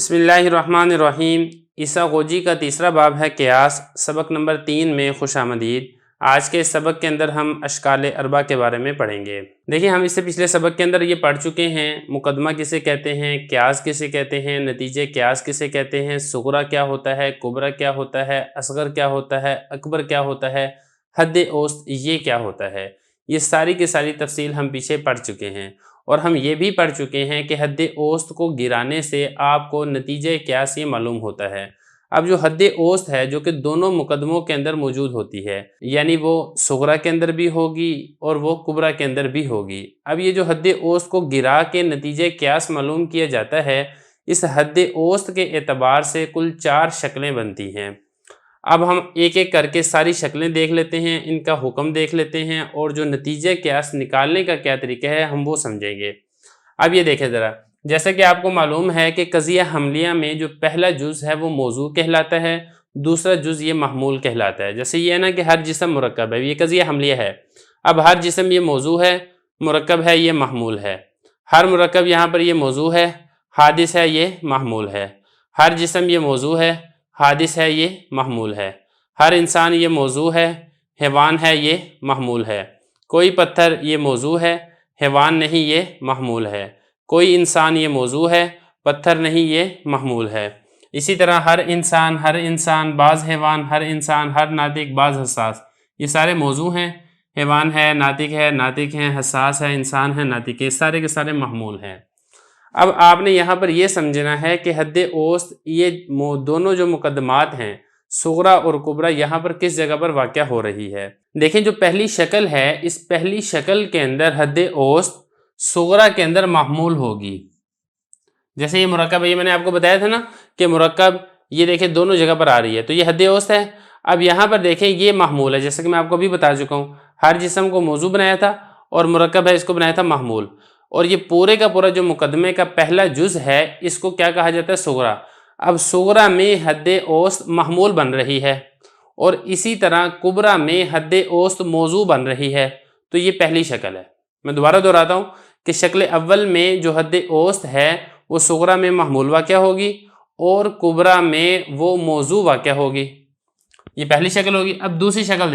بسم اللہ الرحمن الرحیم۔ عیساغوجی کا تیسرا باب ہے قیاس، سبق نمبر 3 میں خوش آمدید۔ آج کے اس سبق کے اندر ہم اشکال اربع کے بارے میں پڑھیں گے۔ دیکھیں، ہم اس سے پچھلے سبق کے اندر یہ پڑھ چکے ہیں، مقدمہ کسے کہتے ہیں، قیاس کسے کہتے ہیں، نتیجے قیاس کسے کہتے ہیں، صغرا کیا ہوتا ہے، کبرا کیا ہوتا ہے، اصغر کیا ہوتا ہے، اکبر کیا ہوتا ہے، حد اوسط یہ کیا ہوتا ہے۔ یہ ساری کی ساری تفصیل ہم پیچھے پڑھ چکے ہیں، اور ہم یہ بھی پڑھ چکے ہیں کہ حد اوسط کو گرانے سے آپ کو نتیجہ قیاس یہ معلوم ہوتا ہے۔ اب جو حد اوسط ہے، جو کہ دونوں مقدموں کے اندر موجود ہوتی ہے، یعنی وہ صغرا کے اندر بھی ہوگی اور وہ کبرا کے اندر بھی ہوگی۔ اب یہ جو حد اوسط کو گرا کے نتیجہ قیاس معلوم کیا جاتا ہے، اس حد اوسط کے اعتبار سے کل 4 شکلیں بنتی ہیں۔ اب ہم ایک ایک کر کے ساری شکلیں دیکھ لیتے ہیں، ان کا حکم دیکھ لیتے ہیں، اور جو نتیجہ قیاس نکالنے کا کیا طریقہ ہے ہم وہ سمجھیں گے۔ اب یہ دیکھیں ذرا، جیسا کہ آپ کو معلوم ہے کہ قضیہ حملیہ میں جو پہلا جز ہے وہ موضوع کہلاتا ہے، دوسرا جز یہ محمول کہلاتا ہے۔ جیسے یہ ہے نا کہ ہر جسم مرکب ہے، یہ قضیہ حملیہ ہے۔ اب ہر جسم یہ موضوع ہے، مرکب ہے یہ محمول ہے۔ ہر مرکب یہاں پر یہ موضوع ہے، حادث ہے یہ محمول ہے۔ ہر جسم یہ موضوع ہے، حادث ہے یہ محمول ہے۔ ہر انسان یہ موضوع ہے، حیوان ہے یہ محمول ہے۔ کوئی پتھر یہ موضوع ہے، حیوان نہیں یہ محمول ہے۔ کوئی انسان یہ موضوع ہے، پتھر نہیں یہ محمول ہے۔ اسی طرح ہر انسان، بعض حیوان، ہر انسان، ہر ناطق، بعض حساس، یہ سارے موضوع ہیں۔ حیوان ہے، ناطق ہے، حساس ہے، انسان ہے، ناطق ہے، سارے کے سارے محمول ہیں۔ اب آپ نے یہاں پر یہ سمجھنا ہے کہ حد اوسط یہ دونوں جو مقدمات ہیں، صغرا اور کبرا، یہاں پر کس جگہ پر واقع ہو رہی ہے۔ دیکھیں، جو پہلی شکل ہے، اس پہلی شکل کے اندر حد اوسط صغرا کے اندر محمول ہوگی۔ جیسے یہ مرکب ہے، یہ میں نے آپ کو بتایا تھا نا کہ مرکب یہ دیکھیں دونوں جگہ پر آ رہی ہے، تو یہ حد اوسط ہے۔ اب یہاں پر دیکھیں یہ محمول ہے، جیسا کہ میں آپ کو ابھی بتا چکا ہوں، ہر جسم کو موضوع بنایا تھا اور مرکب ہے اس کو بنایا تھا محمول، اور یہ پورے کا پورا جو مقدمے کا پہلا جز ہے اس کو کیا کہا جاتا ہے؟ صغرا۔ اب صغرا میں حد اوسط محمول بن رہی ہے، اور اسی طرح کبرا میں حد اوسط موضوع بن رہی ہے۔ تو یہ پہلی شکل ہے۔ میں دوبارہ دہراتا ہوں کہ شکل اول میں جو حد اوسط ہے وہ صغرا میں محمول واقع ہوگی، اور کبرا میں وہ موضوع واقع ہوگی۔ یہ پہلی شکل ہوگی۔ اب دوسری شکل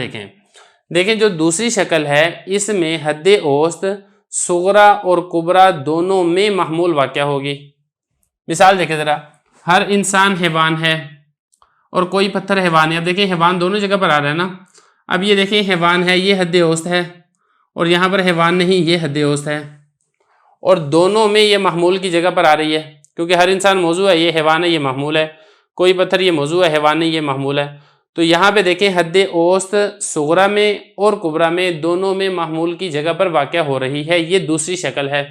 دیکھیں، جو دوسری شکل ہے اس میں حد اوسط صغرا اور کبرا دونوں میں محمول واقع ہوگی۔ مثال دیکھیں ذرا، ہر انسان حیوان ہے اور کوئی پتھر حیوان ہے۔ اب دیکھیں حیوان دونوں جگہ پر آ رہا ہے نا۔ اب یہ دیکھیں حیوان ہے، یہ حد اوسط ہے، اور یہاں پر حیوان نہیں، یہ حد اوسط ہے، اور دونوں میں یہ محمول کی جگہ پر آ رہی ہے، کیونکہ ہر انسان موضوع ہے، یہ حیوان ہے، یہ محمول ہے۔ کوئی پتھر یہ موضوع ہے، حیوان نہیں، یہ محمول ہے۔ تو یہاں پہ دیکھیں حد اوسط صغرا میں اور کبرا میں دونوں میں محمول کی جگہ پر واقع ہو رہی ہے۔ یہ دوسری شکل ہے۔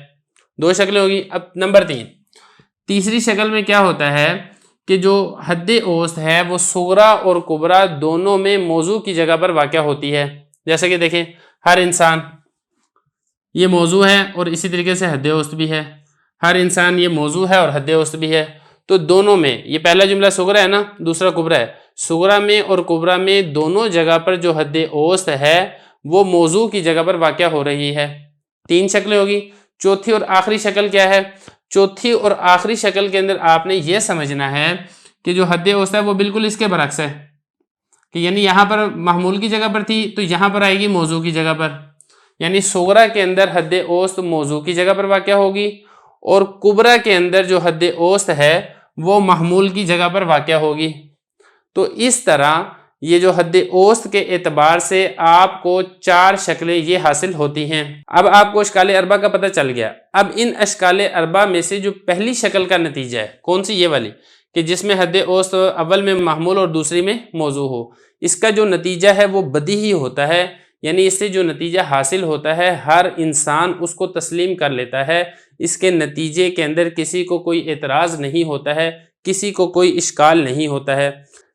2 شکلیں ہوگی۔ اب نمبر 3، تیسری شکل میں کیا ہوتا ہے کہ جو حد اوسط ہے وہ صغرا اور کبرا دونوں میں موضوع کی جگہ پر واقع ہوتی ہے۔ جیسے کہ دیکھیں ہر انسان یہ موضوع ہے، اور اسی طریقے سے حد اوسط بھی ہے۔ ہر انسان یہ موضوع ہے اور حد اوسط بھی ہے۔ تو دونوں میں، یہ پہلا جملہ صغرا ہے نا، دوسرا کبرا ہے۔ صغرا میں اور کبرا میں دونوں جگہ پر جو حد اوسط ہے وہ موضوع کی جگہ پر واقع ہو رہی ہے۔ 3 شکلیں ہوگی۔ چوتھی اور آخری شکل کیا ہے؟ چوتھی اور آخری شکل کے اندر آپ نے یہ سمجھنا ہے کہ جو حد اوسط ہے وہ بالکل اس کے برعکس ہے، کہ یعنی یہاں پر محمول کی جگہ پر تھی تو یہاں پر آئے گی موضوع کی جگہ پر۔ یعنی صغرا کے اندر حد اوسط موضوع کی جگہ پر واقع ہوگی، اور کبرا کے اندر جو حد اوسط ہے وہ محمول کی جگہ پر واقع ہوگی۔ تو اس طرح یہ جو حد اوسط کے اعتبار سے آپ کو 4 شکلیں یہ حاصل ہوتی ہیں۔ اب آپ کو اشکال اربع کا پتہ چل گیا۔ اب ان اشکال اربع میں سے جو پہلی شکل کا نتیجہ ہے، کون سی؟ یہ والی، کہ جس میں حد اوسط اول میں محمول اور دوسری میں موضوع ہو، اس کا جو نتیجہ ہے وہ بدیہی ہوتا ہے۔ یعنی اس سے جو نتیجہ حاصل ہوتا ہے ہر انسان اس کو تسلیم کر لیتا ہے، اس کے نتیجے کے اندر کسی کو کوئی اعتراض نہیں ہوتا ہے، کسی کو کوئی اشکال نہیں ہوتا ہے۔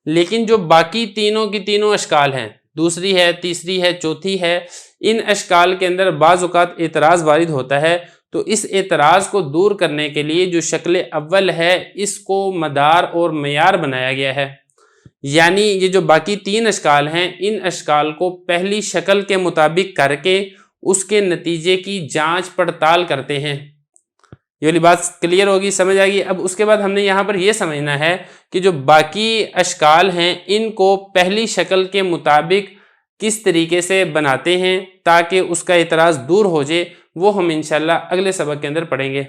لیکن جو باقی تینوں کی تینوں اشکال ہیں، دوسری ہے، تیسری ہے، چوتھی ہے، ان اشکال کے اندر بعض اوقات اعتراض وارد ہوتا ہے۔ تو اس اعتراض کو دور کرنے کے لیے جو شکل اول ہے اس کو مدار اور معیار بنایا گیا ہے۔ یعنی یہ جو باقی 3 اشکال ہیں، ان اشکال کو پہلی شکل کے مطابق کر کے اس کے نتیجے کی جانچ پڑتال کرتے ہیں۔ یہ والی بات کلیئر ہوگی، سمجھ آئے گی۔ اب اس کے بعد ہم نے یہاں پر یہ سمجھنا ہے کہ جو باقی اشکال ہیں ان کو پہلی شکل کے مطابق کس طریقے سے بناتے ہیں تاکہ اس کا اعتراض دور ہو جائے، وہ ہم انشاءاللہ اگلے سبق کے اندر پڑھیں گے۔